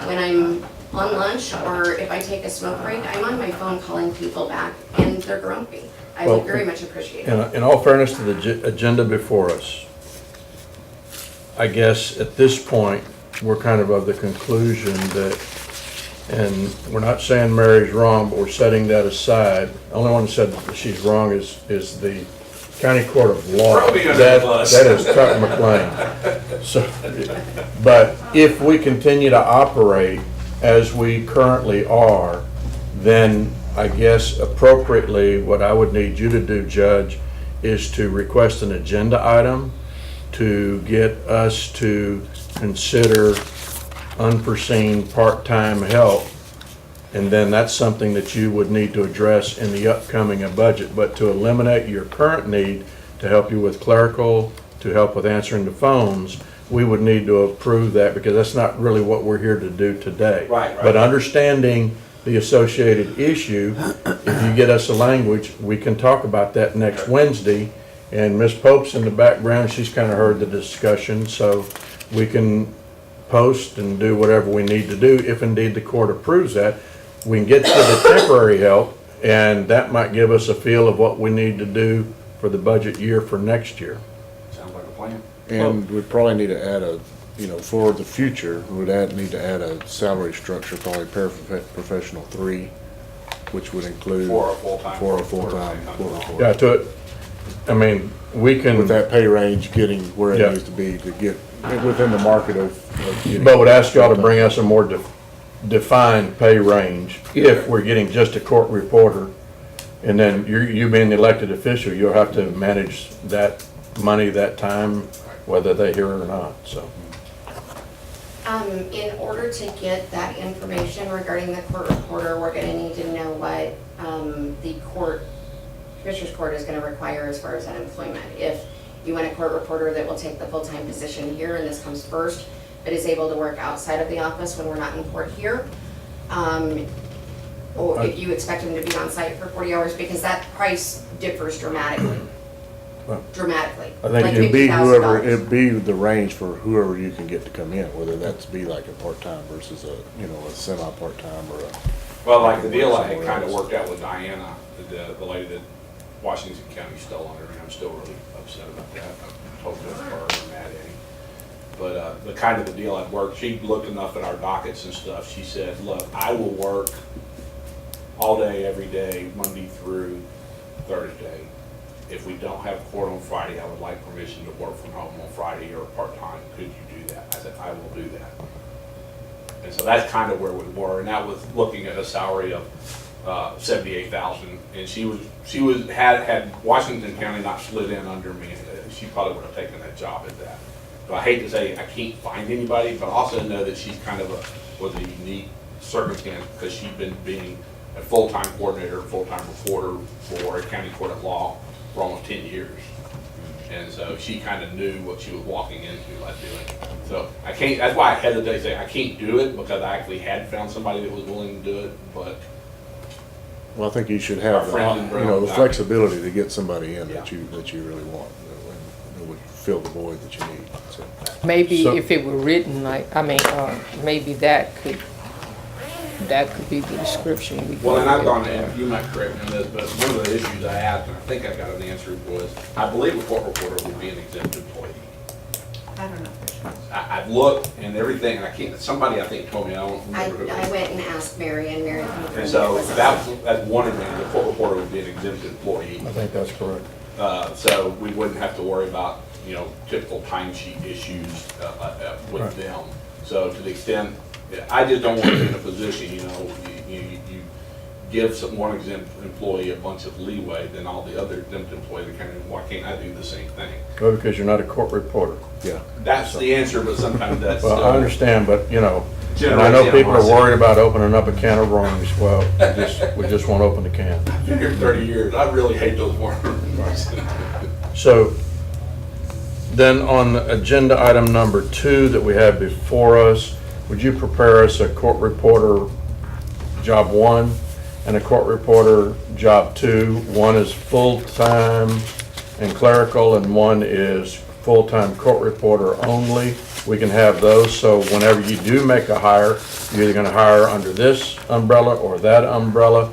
when I'm on lunch, or if I take a smoke break, I'm on my phone calling people back, and they're grumpy. I would Well, very much appreciate In, it. in all fairness to the agenda before us, I guess at this point, we're kind of the conclusion that, and we're not saying Mary's wrong, but we're setting that aside. The only one that said that she's wrong is the county court of law. Throw me under the That bus. that is Chuck McLean. So, but if we continue to operate as we currently are, then I guess appropriately, what I would need you to do, Judge, is to request an agenda item to get us to consider unforeseen part-time help. And then that's something that you would need to address in the upcoming budget. But to eliminate your current need to help you with clerical, to help with answering the phones, we would need to approve that, because that's not really what we're here to do today. Right. But understanding the associated issue, if you get us a language, we can talk about that next Wednesday. And Ms. Pope's in the background, she's kind of heard the discussion, so we can post and do whatever we need to do. If indeed the court approves that, we can get to the temporary help, and that might give us a feel of what we need to do for the budget year for next year. Sounds like a plan. And we'd probably need to add a, for the future, need to add a salary structure, probably paraprofessional 3, which would include. For a full-time. For a full-time court reporter. Yeah, to it, I mean, we can, With that pay range getting where it Yeah. needs to be to get within the market of getting. but would ask y'all to bring us a more defined pay range if we're getting just a court reporter. And then you being the elected official, you'll have to manage that money, that time, whether they hear it or not, so. In order to get that information regarding the court reporter, we're gonna need to know what, the Commissioners Court is gonna require as far as that employment. If you want a court reporter that will take the full-time position here, and this comes first, but is able to work outside of the office when we're not in court here, or if you expect them to be on site for 40 hours, because that price differs dramatically. Dramatically. I think Like It'd be $50,000. it'd be the range for whoever you can get to come in, whether that's be like a part-time versus a semi-part-time or a. Well, like the deal I had kind of worked out with Diana, the lady that Washington County stole under me, I'm still really upset about that. I told Judge Carter and Matt Eddie. But the kind of the deal I'd worked, she looked enough at our dockets and stuff, she said, look, I will work all day, every day, Monday through Thursday. If we don't have court on Friday, I would like permission to work from home on Friday or part-time. Could you do that? I said, I will do that. And so that's kind of where we were, and that was looking at a salary of $78,000. And had Washington County not slid in under me, she probably would have taken that job at that. So I hate to say I can't find anybody, but I also know that she's kind of was a unique circumstance, because she'd been being a full-time coordinator, full-time reporter for a county court of law for almost 10 years. And so she kind of knew what she was walking into by doing. So I can't, that's why I hesitate to say I can't do it, because I actually had found somebody that was willing to do it, but Well, I think you should Our have, friends in Brown the County. flexibility to get somebody in Yeah. that you really want, that would fill the void that you need, so. Maybe So- if it were written like, maybe that could be the description we. well, and I've go gone, with. and you might correct me on this, but one of the issues I asked, and I think I got an answer, was I believe a court reporter would be an exempt employee. I don't know for sure. I've looked and everything, and I can't, somebody I think told me, I don't I remember who. went and asked Mary, and Mary confirmed And it so was that's one of them, the court reporter would be an exempt employee. I think that's correct. So we wouldn't have to worry about, typical timesheet issues with Right. them. So to the extent, I just don't want to be in a position, you give one exempt employee a bunch of leeway, then all the other exempt employees are kind of, why can't I do the same thing? Well, because you're not a court reporter. Yeah. That's the answer, but sometimes that's Well, I still. understand, but, and I know people are worried about opening up a can of worms. Well, we just won't open the can. I've been here 30 years, I really hate those worms. So then on agenda item number 2 that we have before us, would you prepare us a court reporter job 1 and a court reporter job 2? One is full-time and clerical, and one is full-time court reporter only. we can have those, so whenever you do make a hire, you're either gonna hire under this umbrella or that umbrella.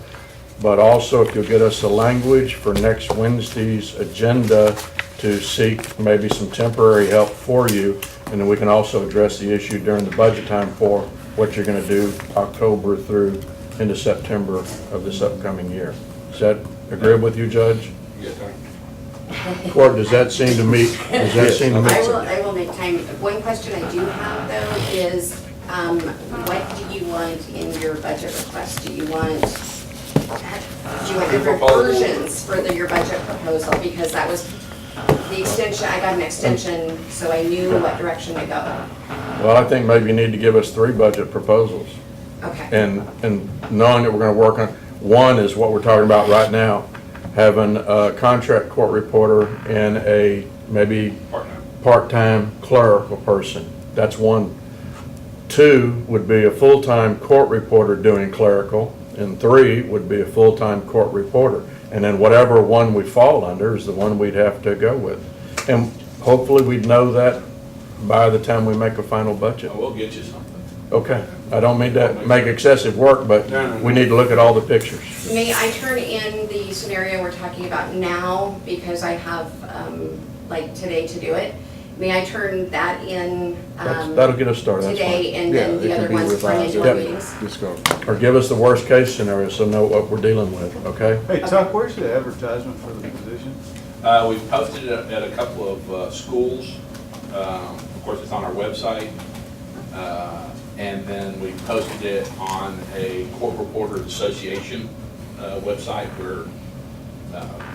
But also, if you'll get us the language for next Wednesday's agenda to seek maybe some temporary help for you, and then we can also address the issue during the budget time for what you're gonna do October through into September of this upcoming year. Is that agreeable with you, Judge? Yes, sir. Court, does that seem to meet, does that seem to meet? I will make time. One question I do have though is, what do you want in your budget request? Do you want different versions for your budget proposal? Because that was the extension, I got an extension, so I knew what direction to go. Well, I think maybe you need to give us 3 budget proposals. Okay, And knowing that we're gonna work on, one is what we're talking about right now, having a contract court reporter and a maybe Part-time. part-time clerical person. That's one. 2 would be a full-time court reporter doing clerical, and 3 would be a full-time court reporter. And then whatever one we fall under is the one we'd have to go with. And hopefully we'd know that by the time we make a final budget. We'll get you something. Okay, I don't mean to make excessive work, but No. we need to look at all the pictures. may I turn in the scenario we're talking about now, because I have, like today to do it? May I turn that in, That'll get us started, that's today, fine. and Yeah, then it the can other be ones bring revised. into our Yep. meetings? Just go. Or give us the worst-case scenario so know what we're dealing with, okay? Hey, Tuck, where's the advertisement for the position? We've posted it at a couple of schools. Of course, it's on our website. And then we posted it on a Court Reporters Association website where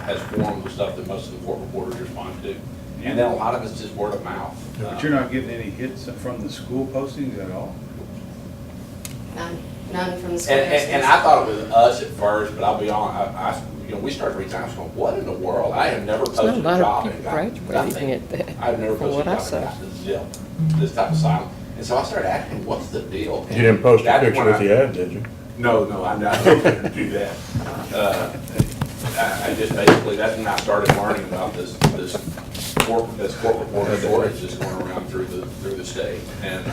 has forms and stuff that most of the court reporters respond to. And then a lot of it's just word of mouth. But you're not getting any hits from the school postings at all? None from the school And districts. I thought it was us at first, but I'll be honest, we started reaching out, I was going, what in the world? I have never There's not posted a a lot job of and people got graduating nothing. at that, I've never from posted a what I job saw. and gotten zip, this type of silence. And so I started asking, what's the deal? You didn't post a That's picture when with the ad, did you? No, I'm not going to do that. I just basically, that's when I started learning about this court reporter shortage that's going around through the state. And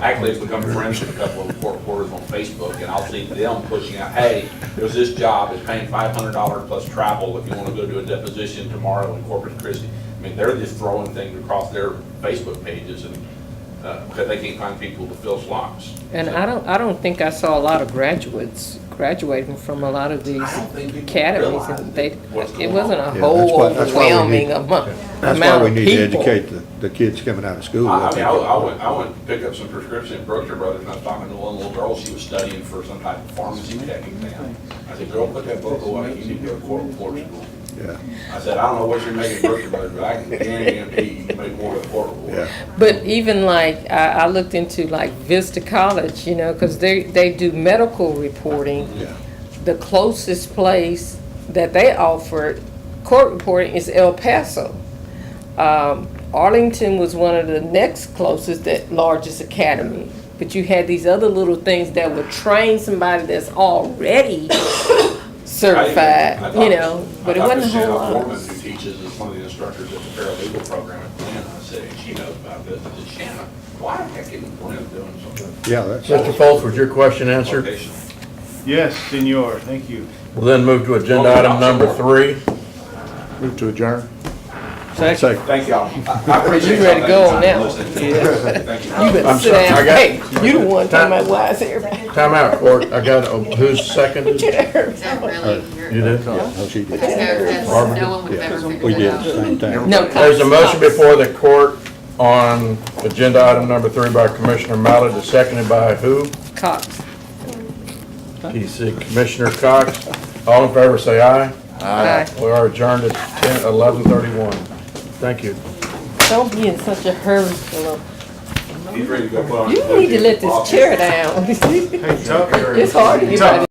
actually, it's become friends with a couple of court reporters on Facebook, and I'll see them pushing out, hey, there's this job, it's paying $500 plus travel if you want to go do a deposition tomorrow in Corpus Christi. I mean, they're just throwing things across their Facebook pages and, because they can't find people to fill slots. And So- I don't think I saw a lot of graduates graduating from a lot of these I don't think people academies. realize And they, what's it going wasn't a on. Yeah, whole that's why we overwhelming need- amount That's why we of need to people. educate the kids coming out of school. I mean, I went to pick up some prescription at Brookshire Brothers, and I was talking to one little girl, she was studying for some type of pharmacy tech exam. I said, girl, put that book away, you need to go to court reporter school. Yeah, I said, I don't know what you're making at Brookshire Brothers, but I can guarantee you can make more than a court reporter. yeah. But even like, I looked into like Vista College, you know, because they do medical reporting. Yeah. The closest place that they offered court reporting is El Paso. Arlington was one of the next closest, that largest academy. But you had these other little things that would train somebody that's already certified, you know, but it wasn't a whole I talked to Shanna lot. Foreman, who teaches as one of the instructors at the paralegal program at Glenn. I said, and she knows about this. I said, Shanna, why the heck isn't Glenn doing something? Yeah, that's, Mr. Foltz, was your question answered? Vocational. Yes, senor, thank you. We'll then move to agenda item number 3. Move to adjourn. second. Thank y'all. I appreciate You ready to go on y'all that one? listening. Thank you. You better I'm sit sorry, down. I got- Hey, you the one talking about why is everybody? Time out, Court. I got, who's seconded? You Not really. did? Oh, she did. No one would Yeah, ever we figure did it at the out. same time. No, There's a motion before the court on agenda item number 3 by Commissioner Mallett, seconded by who? Cox. He said Commissioner Cox. All in favor, say aye. Aye. We are adjourned at 11:31. Thank you. Don't be in such a hurry, Philip. He's ready to go put on. You need to let this chair down. Hey, Tuck. It's hard to get out of